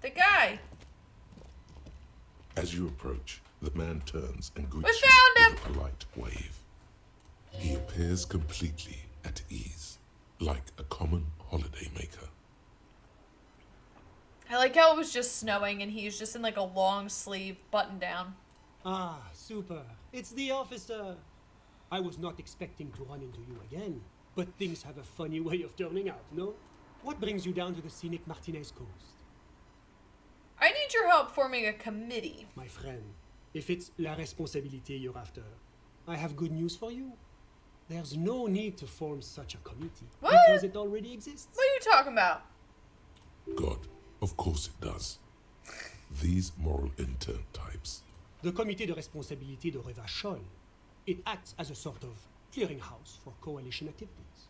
The guy. As you approach, the man turns and greets We you found with a polite wave. He appears completely at ease, like a common holidaymaker. I like how it was just snowing and he's just in like a long sleeve button down. Ah, super. It's the officer. I was not expecting to run into you again, but things have a funny way of turning out, no? What brings you down to the scenic Martinez coast? I need your help forming a committee. My friend, if it's la responsabilité you're after, I have good news for you. There's no need to form such a committee, What? because it already exists. What are you talking about? God, of course it does. These moral intern types. The Comité de Responsabilité de Revachol. It acts as a sort of clearinghouse for coalition activities.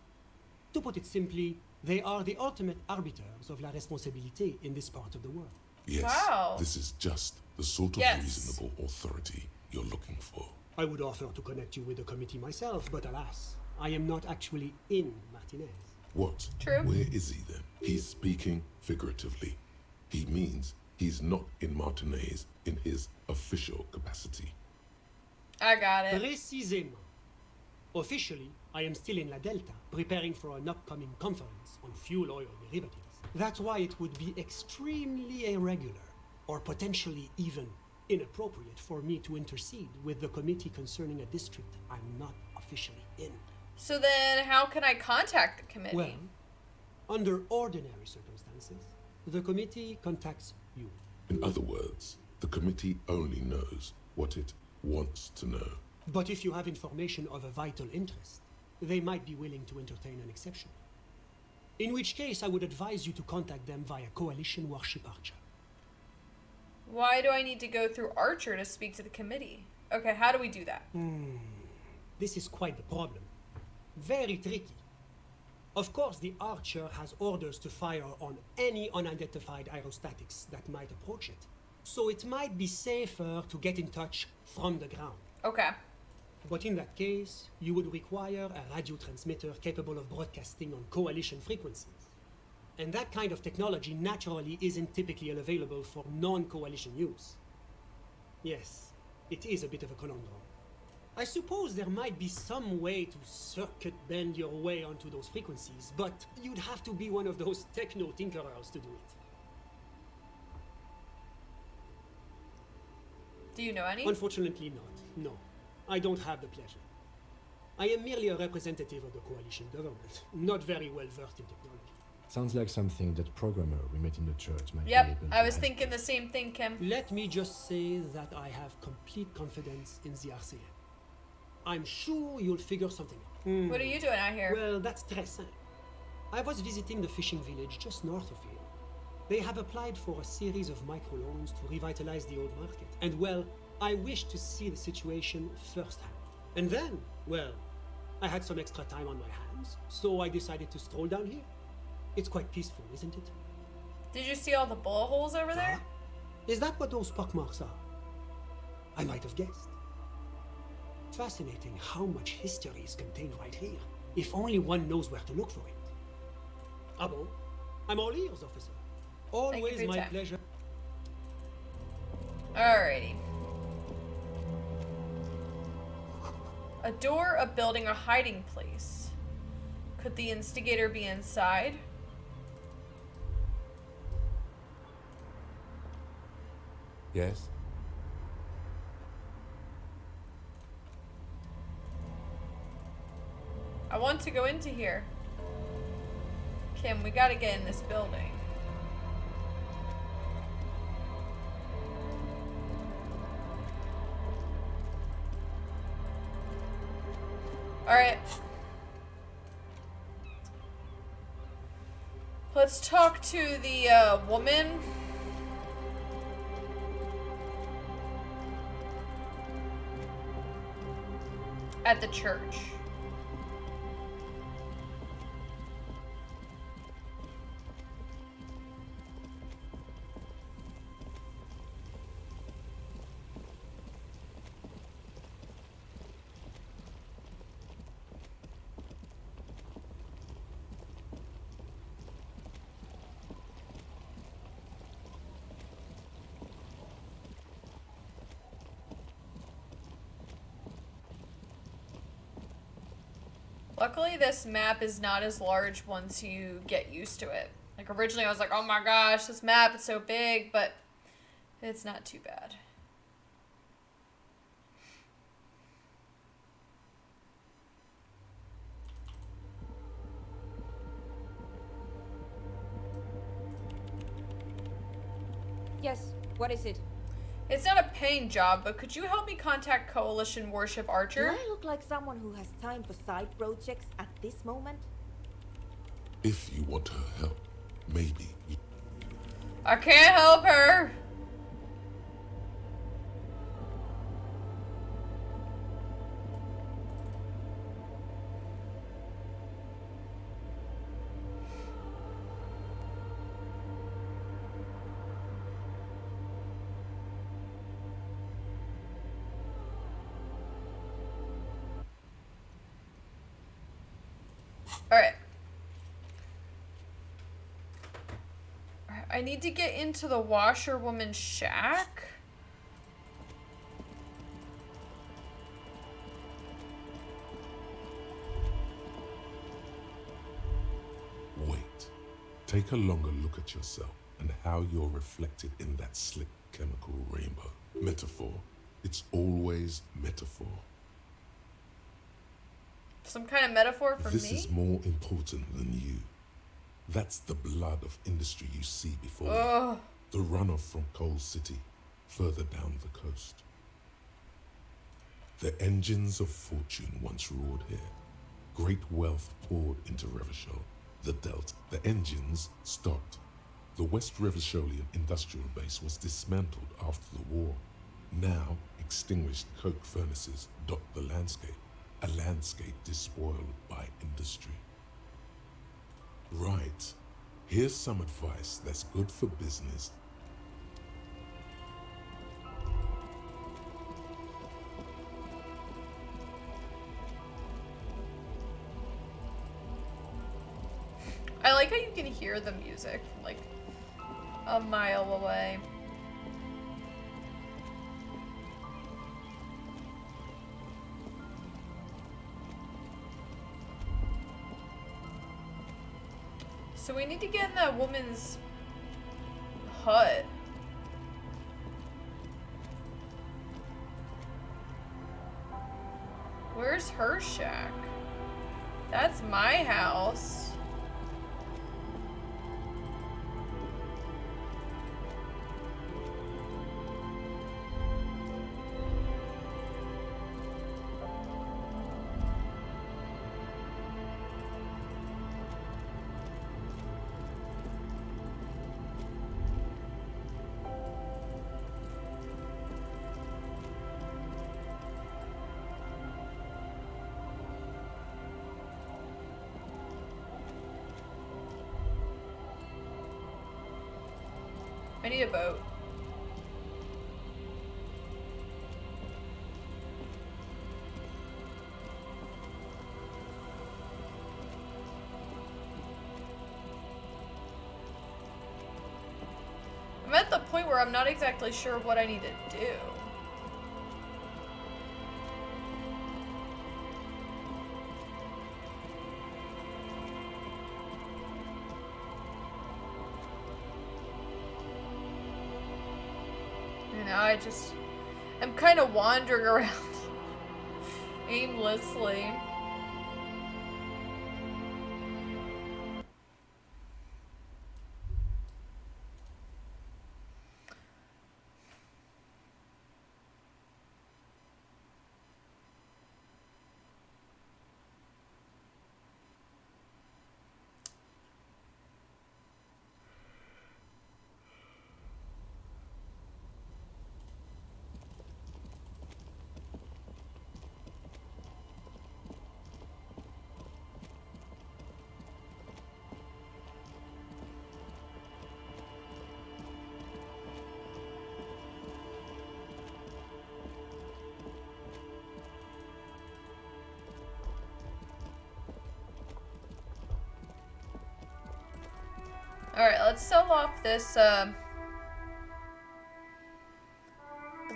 To put it simply, they are the ultimate arbiters of la responsabilité in this part of the world. Yes, Wow. this is just the sort of Yes. reasonable authority you're looking for. I would offer to connect you with the committee myself, but alas, I am not actually in Martinez. What? True. Where is he then? He's speaking figuratively. He means he's not in Martinez in his official capacity. I got it. Précisément. Officially, I am still in La Delta, preparing for an upcoming conference on fuel oil derivatives. That's why it would be extremely irregular, or potentially even inappropriate for me to intercede with the committee concerning a district I'm not officially in. So then how can I contact the committee? Well, under ordinary circumstances, the committee contacts you. In other words, the committee only knows what it wants to know. But if you have information of a vital interest, they might be willing to entertain an exception. In which case, I would advise you to contact them via Coalition Warship Archer. Why do I need to go through Archer to speak to the committee? Okay, how do we do that? This is quite the problem. Very tricky. Of course, the Archer has orders to fire on any unidentified aerostatics that might approach it. So it might be safer to get in touch from the ground. Okay. But in that case, you would require a radio transmitter capable of broadcasting on coalition frequencies. And that kind of technology naturally isn't typically available for non-coalition use. Yes, it is a bit of a conundrum. I suppose there might be some way to circuit bend your way onto those frequencies, but you'd have to be one of those techno tinkerers to do it. Do you know any? Unfortunately not, no. I don't have the pleasure. I am merely a representative of the coalition government, not very well versed in technology. Sounds like something that programmer we met in the church might be Yep, able to I was help thinking the with. same thing, Kim. Let me just say that I have complete confidence in the RCM. I'm sure you'll figure something out. What are you doing out here? Well, that's très simple. I was visiting the fishing village just north of here. They have applied for a series of microloans to revitalize the old market. And well, I wish to see the situation firsthand. And then, well, I had some extra time on my hands, so I decided to stroll down here. It's quite peaceful, isn't it? Did you see all the bullet holes over there? Is that what those pockmarks are? I might have guessed. Fascinating how much history is contained right here, if only one knows where to look for it. Ah bon? I'm all ears, officer. you for Always your my time. pleasure. Alrighty. A door, a building, a hiding place. Could the instigator be inside? Yes? I want to go into here. Kim, we gotta get in this building. Alright. Let's talk to the woman. At the church. Luckily, this map is not as large once you get used to it. Like, originally I was like, oh my gosh, this map is so big, but it's not too bad. Yes, what is it? It's not a paying job, but could you help me contact Coalition Warship Do Archer? I look like someone who has time for side projects at this moment? If you want her help, maybe you... I can't help her! Alright. I need to get into the washerwoman's shack. Wait. Take a longer look at yourself and how you're reflected in that slick chemical rainbow. Metaphor. It's always metaphor. Some kind of metaphor for This me? is more important than you. That's the blood of industry you see before you. Ugh. The runoff from Coal City, further down the coast. The engines of fortune once roared here. Great wealth poured into Revachol. The Delta. The engines stopped. The West Revacholian industrial base was dismantled after the war. Now, extinguished coke furnaces dot the landscape. A landscape despoiled by industry. Right. Here's some advice that's good for business. I like how you can hear the music from like a mile away. So we need to get in that woman's hut. Where's her shack? That's my house. I need a boat. I'm at the point where I'm not exactly sure what I need to do. You know, I'm kind of wandering around aimlessly. Alright, let's sell off this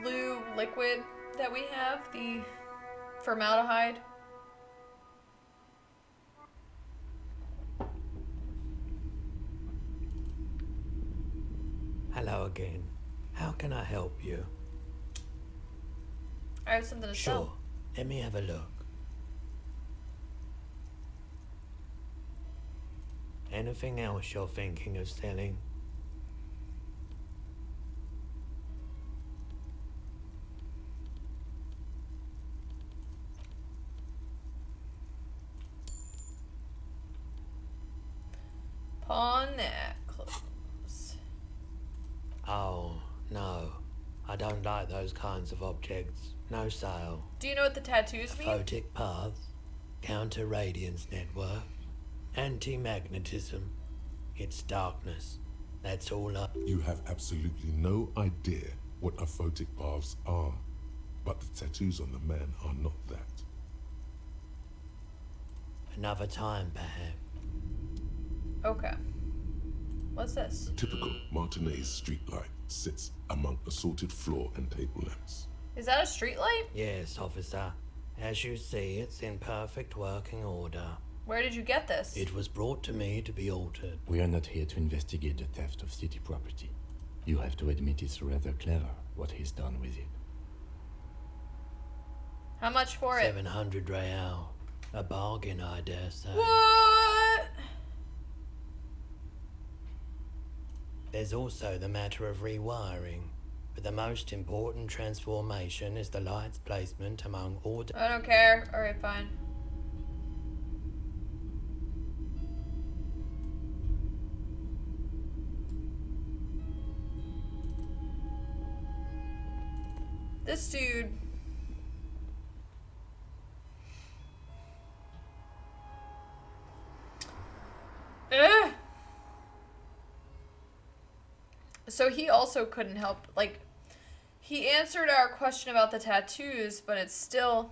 blue liquid that we have, the formaldehyde. Hello again. How can I help you? I have something to Sure. sell. Let me have a look. Anything else you're thinking of selling? Pawn that clothes. Oh, no. I don't like those kinds of objects. No sale. Do you know what the tattoos mean? Photic paths, counter-radiance network, anti-magnetism. It's darkness. That's all I... You have absolutely no idea what aphotic paths are, but the tattoos on the man are not that. Another time, perhaps. Okay. What's this? A typical Martinez streetlight sits among assorted floor and table lamps. Is that a street light? Yes, officer. As you see, it's in perfect working order. Where did you get this? It was brought to me to be altered. We are not here to investigate the theft of city property. You have to admit it's rather clever what he's done with it. How much for it? 700 real. A bargain, I dare say. What? There's also the matter of rewiring. But the most important transformation is the light's placement among all... I don't care. Alright, fine. This dude... Ugh. So he also couldn't help, like, he answered our question about the tattoos, but it still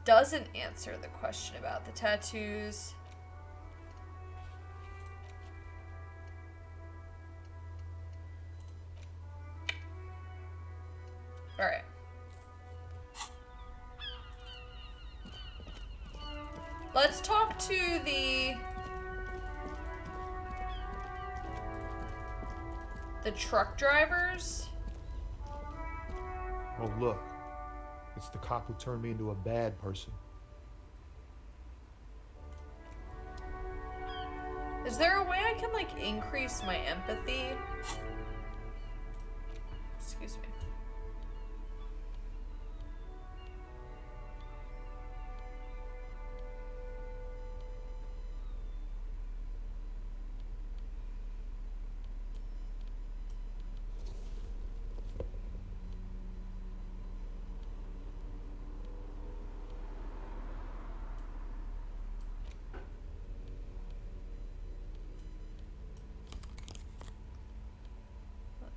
doesn't answer the question about the tattoos. All right. Let's talk to the truck drivers. Oh, look. It's the cop who turned me into a bad person. Is there a way I can, like, increase my empathy? Excuse me.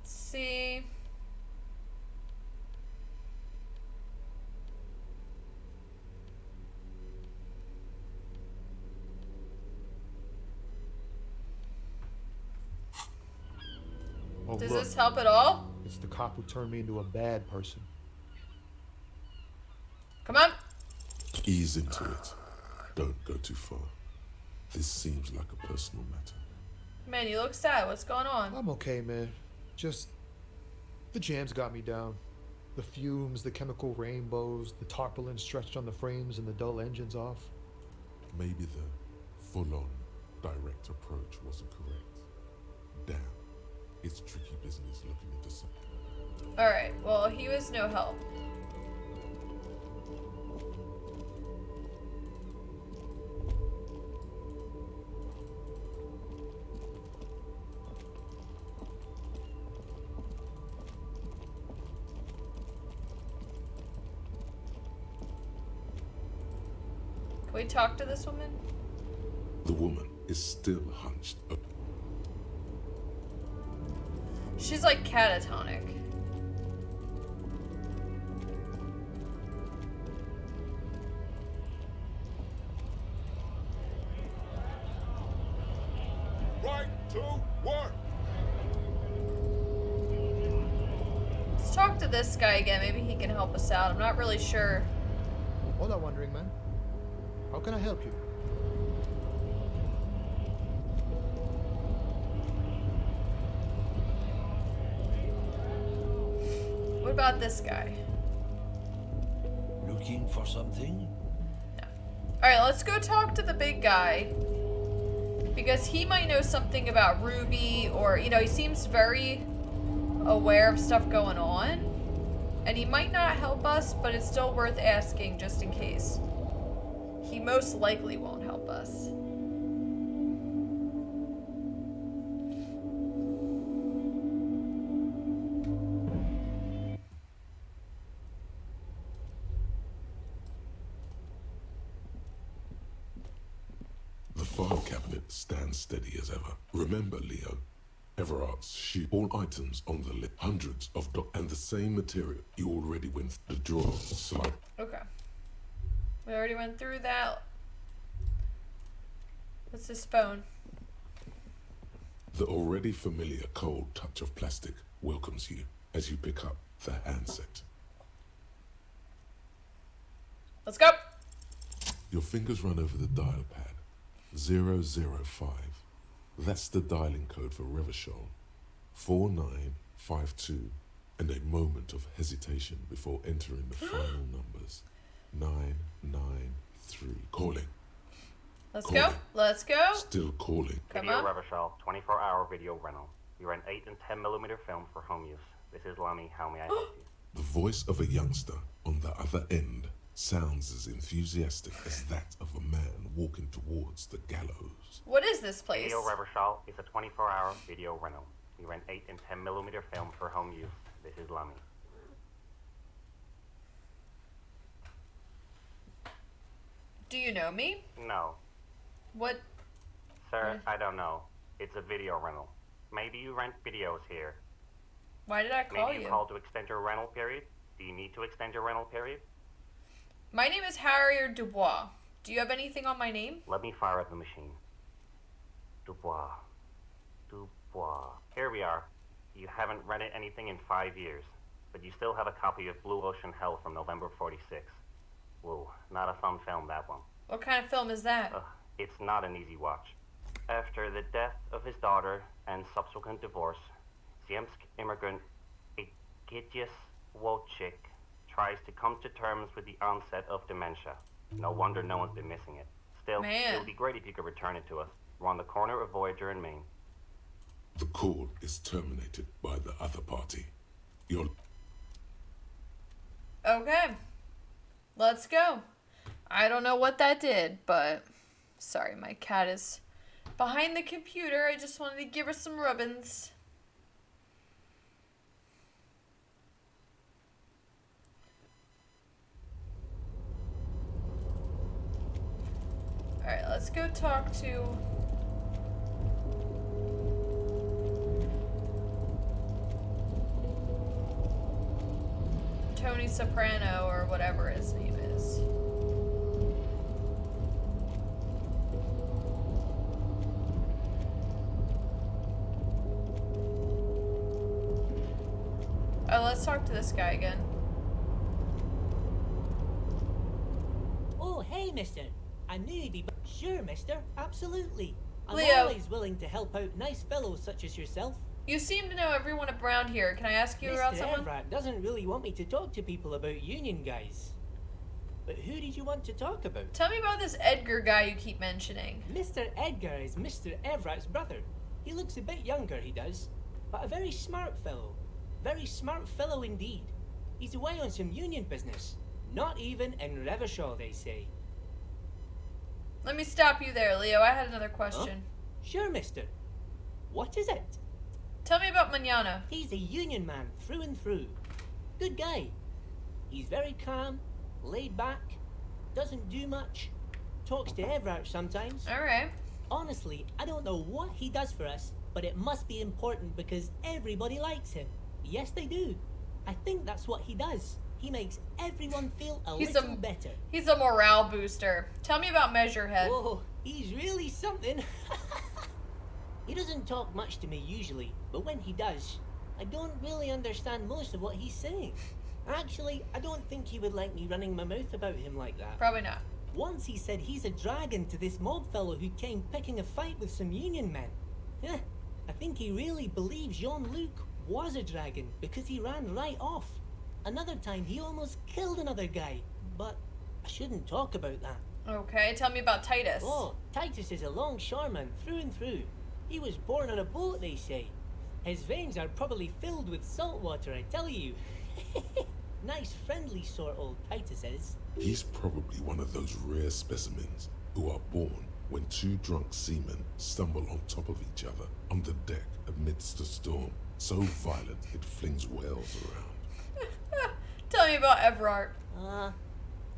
See. Oh, Does look. this help at all? It's the cop who turned me into a bad person. Come on. Ease into it. Don't go too far. This seems like a personal matter. Man, you look sad. What's going on? I'm okay, man. Just... the jams got me down. The fumes, the chemical rainbows, the tarpaulin stretched on the frames and the dull engines off. Maybe the full-on direct approach wasn't correct. Damn. It's tricky business looking into something. Alright, well, he was no help. Can we talk to this woman? The woman is still hunched up. She's like catatonic. Right to work. Let's talk to this guy again. Maybe he can help us out. I'm not really sure. All I'm wondering, man. How can I help you? about this guy? Looking for something? Alright, let's go talk to the big guy. Because he might know something about Ruby, or, you know, he seems very aware of stuff going on. And he might not help us, but it's still worth asking just in case. He most likely won't help us. The file cabinet stands steady as ever. Remember, Leo, Everart's sheet. All items on the list. Hundreds of and the same material. You already went through the drawer. Slide. Okay. We already went through that. What's this phone? The already familiar cold touch of plastic welcomes you as you pick up the handset. Let's go. Your fingers run over the dial pad. 005. That's the dialing code for Revachol. 4952. And a moment of hesitation before entering the final numbers. 993. Calling. Let's Calling. go. Let's go. Still calling. Come Video on. Revachol, 24-hour video rental. You rent 8 and 10mm film for home use. This is Lamy. How may I help you? The voice of a youngster on the other end sounds as enthusiastic as that of a man walking towards the gallows. What is this place? Video Revachol is a 24-hour video rental. You rent 8 and 10mm film for home use. This is Lamy. Do you know me? No. What? Sir, I don't know. It's a video rental. Maybe you rent videos here. Why did I call Maybe you you? called to extend your rental period? Do you need to extend your rental period? My name is Harrier Dubois. Do you have anything on my name? Let me fire up the machine. Dubois. Dubois. Here we are. You haven't rented anything in 5 years, but you still have a copy of Blue Ocean Hell from November '46. Whoa, not a fun film, that one. What kind of film is that? It's not an easy watch. After the death of his daughter and subsequent divorce, Ziemsk immigrant Egidius Wojcik tries to come to terms with the onset of dementia. No wonder no one's been missing it. Still, Man. it would be great if you could return it to us. We're on the corner of Voyager and Maine. The call is terminated by the other party. You're... Okay. Let's go. I don't know what that did, but... Sorry, my cat is behind the computer. I just wanted to give her some ribbons. Alright, let's go talk to... Tony Soprano, or whatever his name is. Oh, let's talk to this guy again. Oh, hey, mister. I knew you'd be... Sure, mister. Absolutely. I'm Leo. always willing to help out nice fellows such as yourself. You seem to know everyone around here. Can I ask you about Mr. someone? Everett doesn't really want me to talk to people about union guys. But who did you want to talk about? Tell me about this Edgar guy you keep mentioning. Mr. Edgar is Mr. Everett's brother. He looks a bit younger, he does. But a very smart fellow. Very smart fellow indeed. He's away on some union business. Not even in Revachol, they say. Let me stop you there, Leo. I had another question. Huh? Sure, mister. What is it? Tell me about Manana. He's a union man through and through. Good guy. He's very calm, laid back, doesn't do much, talks to Everett sometimes. Alright. Honestly, I don't know what he does for us, but it must be important because everybody likes him. Yes, they do. I think that's what he does. He makes everyone feel a little better. He's a morale booster. Tell me about Measurehead. Whoa, he's really something. He doesn't talk much to me usually, but when he does, I don't really understand most of what he's saying. Actually, I don't think he would like me running my mouth about him like that. Probably not. Once he said he's a dragon to this mob fellow who came picking a fight with some union men. Yeah, I think he really believes Jean-Luc was a dragon because he ran right off. Another time he almost killed another guy, but I shouldn't talk about that. Okay, tell me about Titus. Oh, Titus is a longshoreman through and through. He was born on a boat, they say. His veins are probably filled with salt water, I tell you. Nice, friendly sort, old Titus is. He's probably one of those rare specimens who are born when two drunk seamen stumble on top of each other on the deck amidst a storm so violent it flings whales around. Tell me about Everard.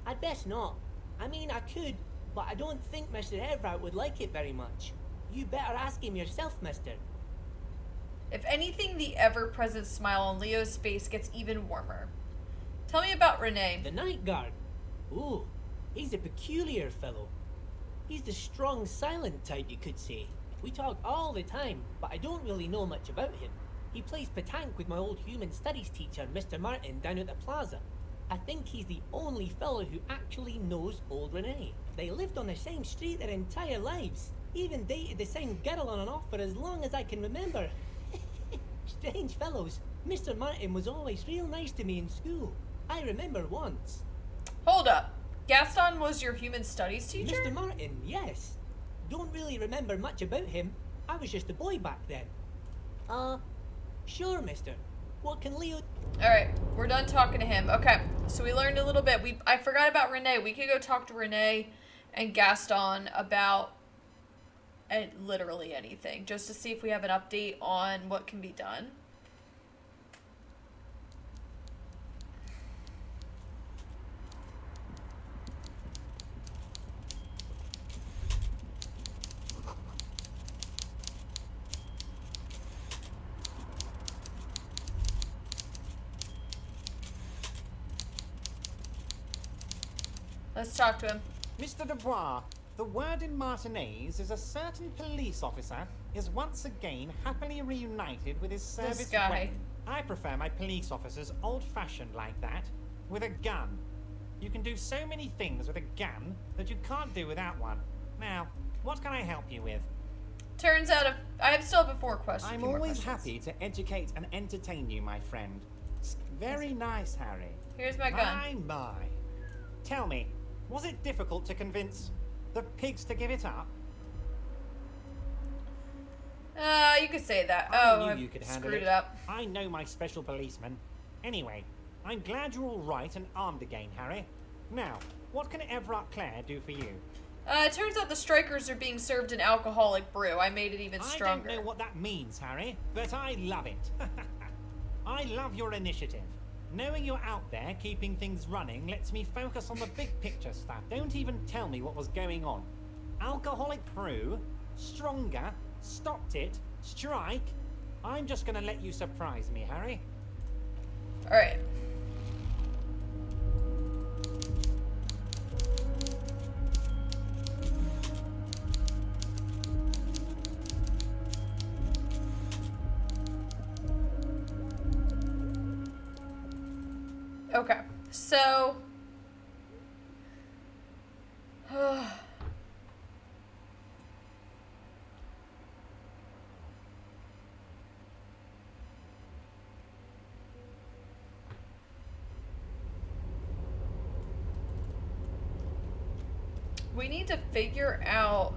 I'd best not. I mean, I could, but I don't think Mr. Everard would like it very much. You better ask him yourself, mister. If anything, the ever-present smile on Leo's face gets even warmer. Tell me about Renee. The night guard. Ooh, he's a peculiar fellow. He's the strong, silent type, you could say. We talk all the time, but I don't really know much about him. He plays petanque with my old human studies teacher, Mr. Martin, down at the plaza. I think he's the only fellow who actually knows old Renee. They lived on the same street their entire lives. Even dated the same girl on and off for as long as I can remember. Strange fellows. Mr. Martin was always real nice to me in school. I remember once. Hold up. Gaston was your human studies teacher? Mr. Martin, yes. Don't really remember much about him. I was just a boy back then. Sure, mister. What can Leo... Alright, we're done talking to him. Okay, so we learned a little bit. I forgot about Renee. We could go talk to Renee and Gaston about literally anything, just to see if we have an update on what can be done. Let's talk to him. Mr. Dubois, the word in Martinez is a certain police officer is once again happily reunited with his service guy. weapon. I prefer my police officers old-fashioned like that, with a gun. You can do so many things with a gun that you can't do without one. Now, what can I help you with? Turns out I still have a few more questions. I'm always happy to educate and entertain you, my friend. Very nice, Harry. Here's my gun. My. Tell me, was it difficult to convince the pigs to give it up? You could say that. I knew you could handle screwed it up. I know my special policeman. Anyway, I'm glad you're all right and armed again, Harry. Now, what can Everard Clare do for you? It turns out the strikers are being served an alcoholic brew. I made it even stronger. I don't know what that means, Harry, but I love it. I love your initiative. Knowing you're out there keeping things running lets me focus on the big picture stuff. Don't even tell me what was going on. Alcoholic brew? Stronger? Stopped it? Strike? I'm just gonna let you surprise me, Harry. Alright. Okay, so we need to figure out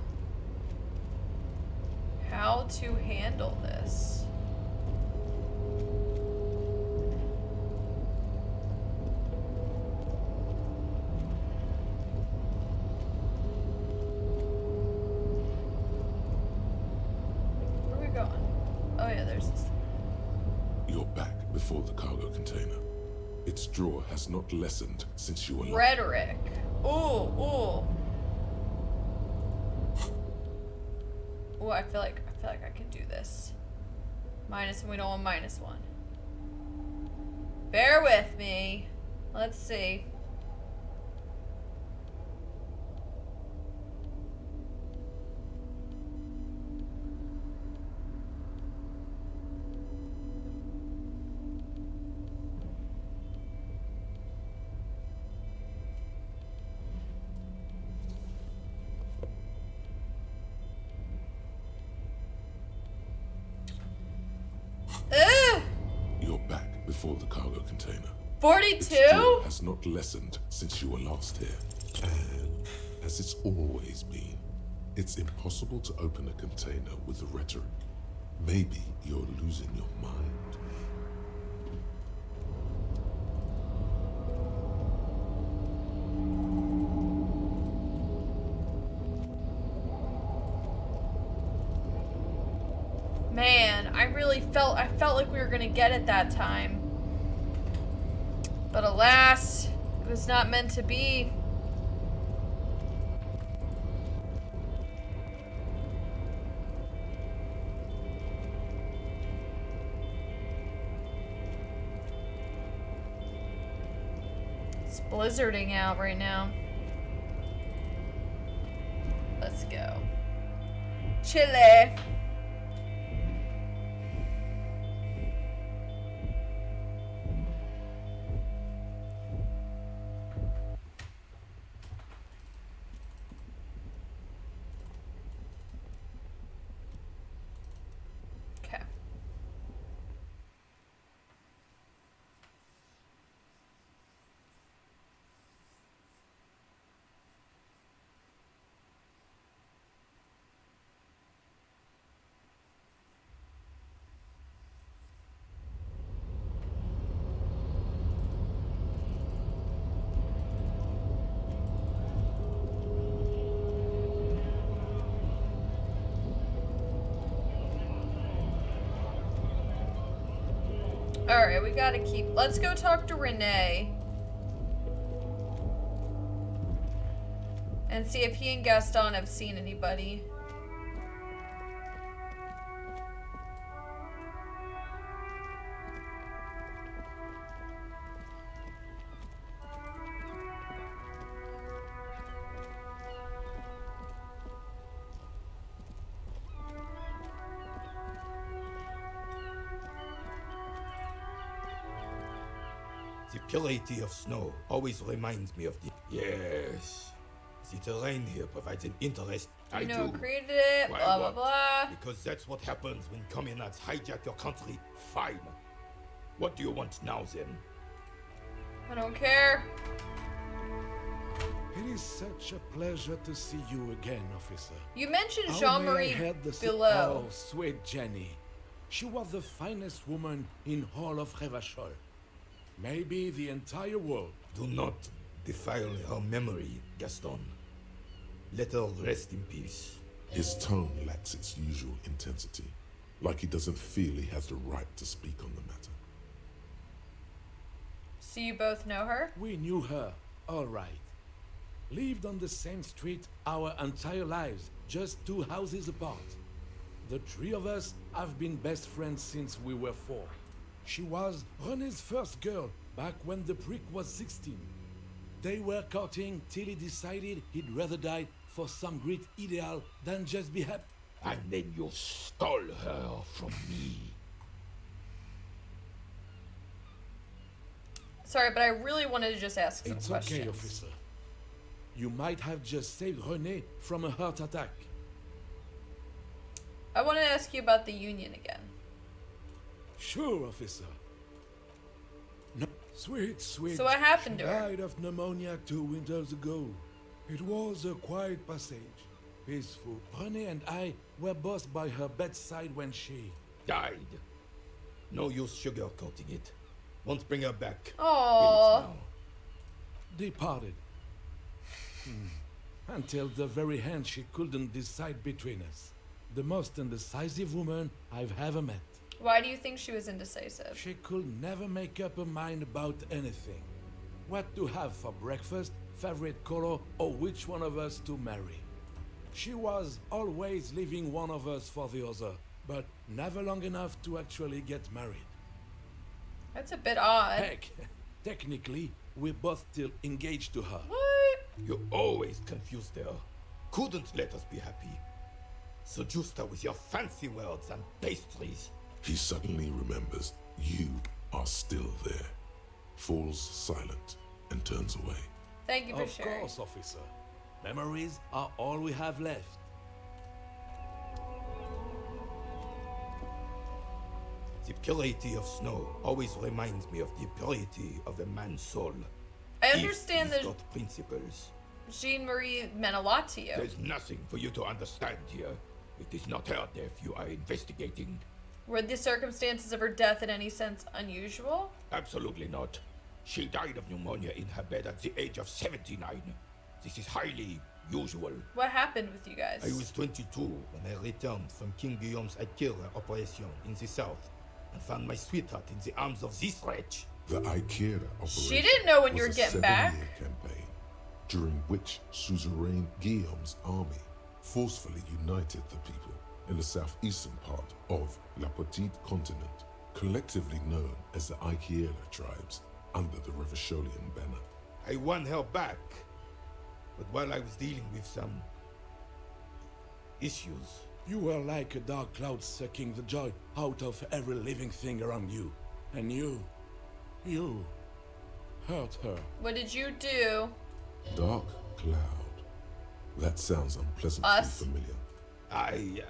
how to handle this. You're back before the cargo container. Its draw has not lessened since you were Rhetoric. Ooh, ooh. Ooh, I feel like I can do this. Minus, we don't want -1. Bear with me. Let's see. You're back before the cargo container. Its 42? joy has not lessened since you were last here. And as it's always been, it's impossible to open a container with the rhetoric. Maybe you're losing your mind. Man, I felt like we were gonna get it that time. But alas, it was not meant to be. It's blizzarding out right now. Let's go. Chile. Okay. Alright, we gotta keep... Let's go talk to Renee. And see if he and Gaston have seen anybody. The purity of snow always reminds me of the... Yes. The terrain here provides an interest. You know who created it, Why, blah, blah, what? blah. Because that's what happens when communards hijack your country. Fine. What do you want now, then? I don't care. It is such a pleasure to see you again, officer. You mentioned How Jean-Marie may I help the below. Oh, sweet Jenny. She was the finest woman in all of Revachol. Maybe the entire world. Do not defile her memory, Gaston. Let her rest in peace. His tone lacks its usual intensity, like he doesn't feel he has the right to speak on the matter. So you both know her? We knew her, all right. Lived on the same street our entire lives, just 2 houses apart. The 3 of us have been best friends since we were 4. She was René's first girl, back when the prick was 16. They were courting till he decided he'd rather die for some great ideal than just be happy. And then you stole her from me. Sorry, but I really wanted to just ask some It's questions. okay, officer. You might have just saved René from a heart attack. I want to ask you about the Union again. Sure, officer. No, sweet. So what happened She to her? died of pneumonia 2 winters ago. It was a quiet passage, peaceful. René and I were both by her bedside when she... Died. No use sugarcoating it. Won't bring her back. Aww. departed. Until the very end she couldn't decide between us. The most indecisive woman I've ever met. Why do you think she was indecisive? She could never make up her mind about anything. What to have for breakfast, favorite color, or which one of us to marry. She was always leaving one of us for the other, but never long enough to actually get married. That's a bit odd. Heck, technically, we're both still engaged to her. What? You always confused her. Couldn't let us be happy. Seduced her with your fancy words and pastries. He suddenly remembers you are still there, falls silent, and turns away. Thank you for Of sharing. course, officer. Memories are all we have left. The purity of snow always reminds me of the purity of a man's soul. I understand If he's that got principles. Jean-Marie meant a lot to you. There's nothing for you to understand here. It is not her death you are investigating. Were the circumstances of her death in any sense unusual? Absolutely not. She died of pneumonia in her bed at the age of 79. This is highly usual. What happened with you guys? I was 22 when I returned from King Guillaume's Ikera operation in the south and found my sweetheart in the arms of this wretch. The Ikera operation She didn't know when you were was a getting back. 7-year campaign, during which suzerain Guillaume's army forcefully united the people in the southeastern part of La Petite Continent, collectively known as the Ikera tribes, under the Revacholian banner. I won her back, but while I was dealing with some issues. You were like a dark cloud sucking the joy out of every living thing around you. And you hurt her. What did you do? Dark cloud. That sounds unpleasantly familiar.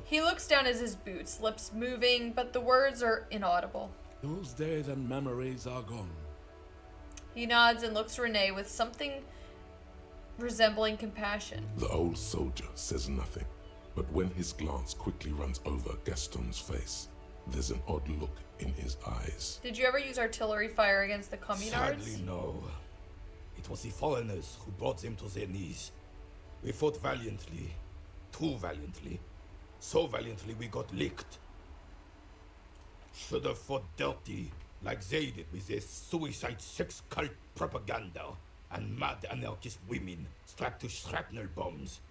He looks down at his boots, lips moving, but the words are inaudible. Those days and memories are gone. He nods and looks at Renee with something resembling compassion. The old soldier says nothing, but when his glance quickly runs over Gaston's face, there's an odd look in his eyes. Did you ever use artillery fire against the communards? Sadly, no. It was the foreigners who brought them to their knees. We fought valiantly, too valiantly, so valiantly we got licked. Should have fought dirty, like they did with their suicide sex cult propaganda and mad anarchist women strapped to shrapnel bombs.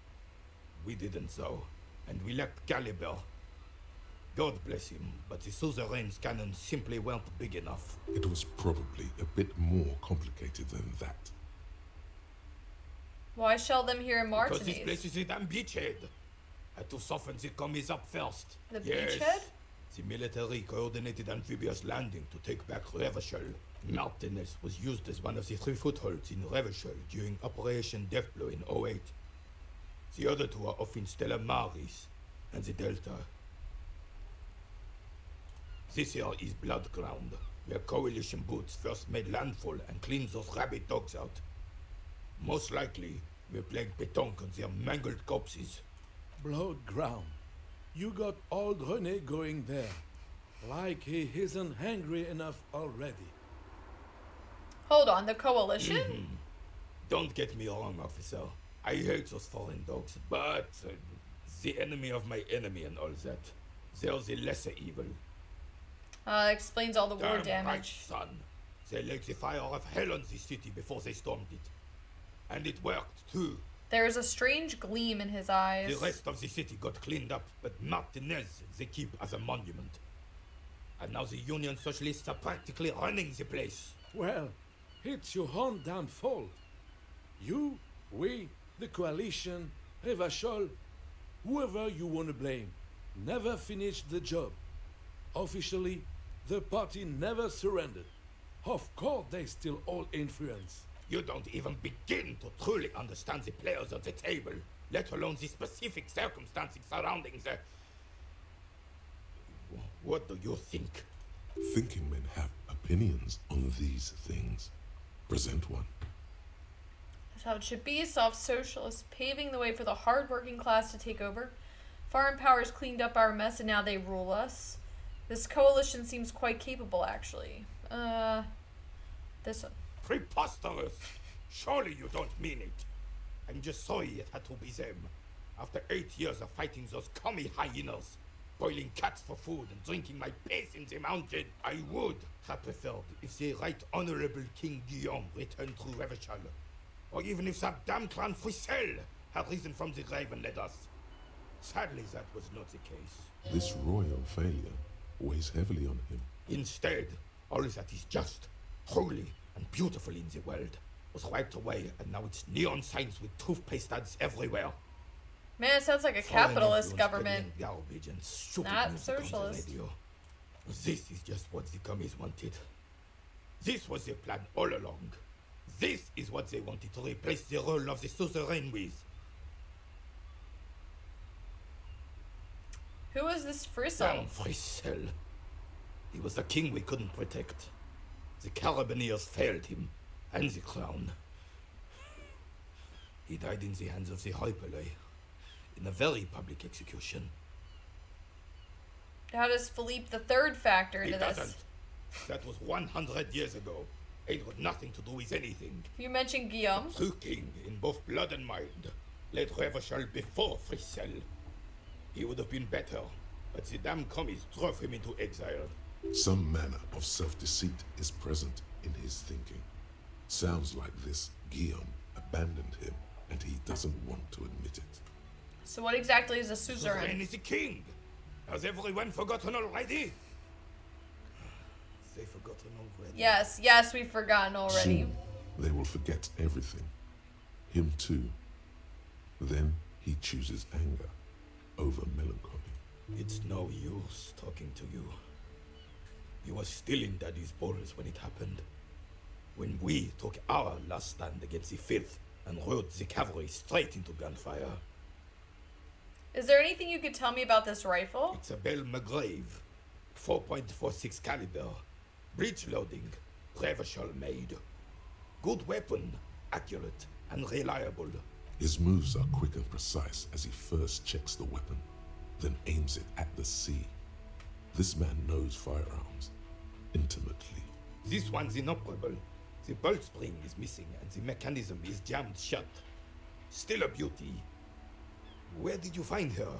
We didn't though, and we lacked caliber. God bless him, but the suzerain's cannons simply weren't big enough. It was probably a bit more complicated than that. Why shell them here in Martinez? Because this place is a damn beachhead. Had to soften the commies up first. The Yes. beachhead? The military coordinated amphibious landing to take back Revachol. Martinez was used as one of the 3 footholds in Revachol during Operation Deathblow in 08. The other 2 are off in Stella Maris and the Delta. This here is Blood Ground, where coalition boots first made landfall and cleaned those rabid dogs out. Most likely, we're playing pétanque on their mangled corpses. Blood ground. You got old René going there. Like he isn't hungry enough already. Hold on, the coalition? Don't get me wrong, officer. I hate those foreign dogs, but the enemy of my enemy and all that. They're the lesser evil. Explains all the war Damn right, damage. son. They let the fire of hell on the city before they stormed it. And it worked, too. There is a strange gleam in his eyes. The rest of the city got cleaned up, but Martinez they keep as a monument. And now the Union Socialists are practically running the place. Well, it's your own damn fault. You, we, the coalition, Revachol, whoever you want to blame, never finished the job. Officially, the party never surrendered. Of course, they still all influence. You don't even begin to truly understand the players at the table, let alone the specific circumstances surrounding the... What do you think? Thinking men have opinions on these things. Present one. That's how it should be. Soft socialists paving the way for the hard-working class to take over. Foreign powers cleaned up our mess and now they rule us. This coalition seems quite capable, actually. This one. Preposterous! Surely you don't mean it. I'm just sorry it had to be them. After 8 years of fighting those commie hyenas, boiling cats for food and drinking my piss in the mountain, I would have preferred if the Right Honorable King Guillaume returned to Revachol. Or even if that damn clan Frisel had risen from the grave and led us. Sadly, that was not the case. This royal failure weighs heavily on him. Instead, all that is just, holy, and beautiful in the world was wiped away, and now it's neon signs with toothpaste ads everywhere. Man, it sounds like a Foreign capitalist influence government. peddling garbage and stupid Not music on the socialist. radio. This is just what the commies wanted. This was their plan all along. This is what they wanted to replace the role of the suzerain with. Who is this Damn Frissel? Frissel. He was the king we couldn't protect. The Carabineers failed him, and the crown. He died in the hands of the Hyperlay, in a very public execution. How does Philippe III factor into It this? doesn't. That was 100 years ago. It had nothing to do with anything. You mentioned Guillaume. True king, in both blood and mind, led Revachol before Frissel. He would have been better, but the damn commies drove him into exile. Some manner of self-deceit is present in his thinking. Sounds like this Guillaume abandoned him, and he doesn't want to admit it. So what exactly is a Suzerain suzerain? is the king. Has everyone forgotten already? They forgotten already. Yes, yes, we've forgotten already. Soon, they will forget everything. Him too. Then he chooses anger over melancholy. It's no use talking to you. You were still in Daddy's balls when it happened. When we took our last stand against the filth and rode the cavalry straight into gunfire. Is there anything you could tell me about this rifle? It's a Bell McGrave, 4.46 caliber, breech loading, Revachol made. Good weapon, accurate and reliable. His moves are quick and precise as he first checks the weapon, then aims it at the sea. This man knows firearms intimately. This one's inoperable. The bolt spring is missing and the mechanism is jammed shut. Still a beauty. Where did you find her?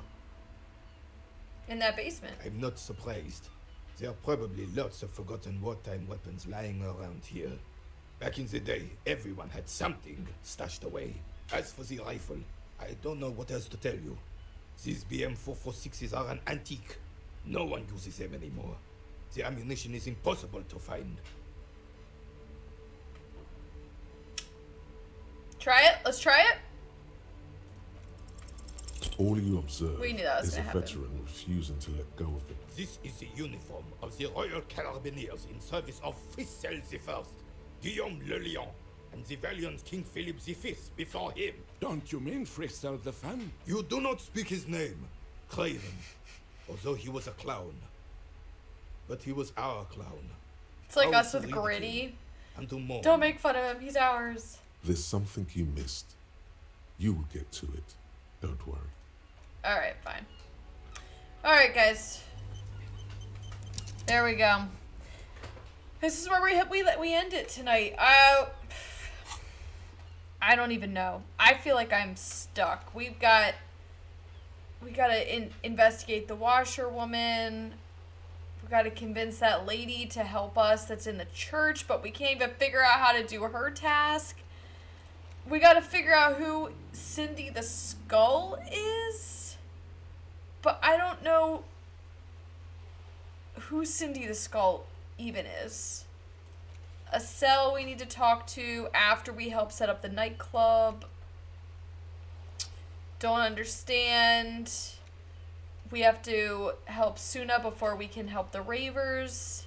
In that basement. I'm not surprised. There are probably lots of forgotten wartime weapons lying around here. Back in the day, everyone had something stashed away. As for the rifle, I don't know what else to tell you. These BM-446s are an antique. No one uses them anymore. The ammunition is impossible to find. Try it. Let's try it. All you observe We knew that was is a gonna happen. veteran refusing to let go of it. This is the uniform of the Royal Carabineers in service of Frissel I, Guillaume Le Lion, and the valiant King Philip V before him. Don't you mean Frissel the Fan? You do not speak his name, Craven, although he was a clown. But he was our clown. It's like Ours us to with ridicule Gritty. and to mourn. Don't make fun of him. He's ours. There's something you missed. You will get to it. Don't worry. All right, fine. All right, guys. There we go. This is where we end it tonight. I don't even know. I feel like I'm stuck. We gotta investigate the washerwoman. We gotta convince that lady to help us that's in the church, but we can't even figure out how to do her task. We gotta figure out who Cindy the Skull is, but I don't know who Cindy the Skull even is. A cell we need to talk to after we help set up the nightclub. Don't understand. We have to help Suna before we can help the Ravers.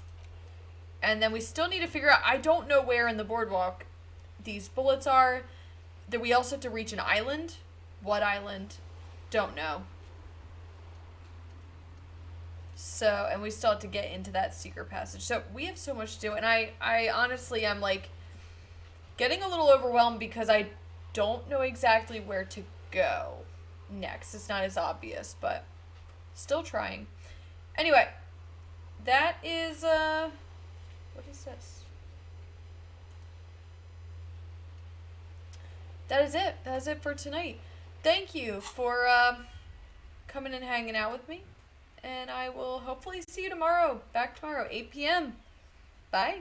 And then we still need to figure out, I don't know where in the boardwalk these bullets are. That we also have to reach an island. What island? Don't know. So, and we still have to get into that secret passage. So we have so much to do. And I honestly am like getting a little overwhelmed because I don't know exactly where to go next. It's not as obvious, but still trying. Anyway, that is, what is this? That is it. That is it for tonight. Thank you for coming and hanging out with me. And I will hopefully see you tomorrow. Back tomorrow, 8 p.m. Bye.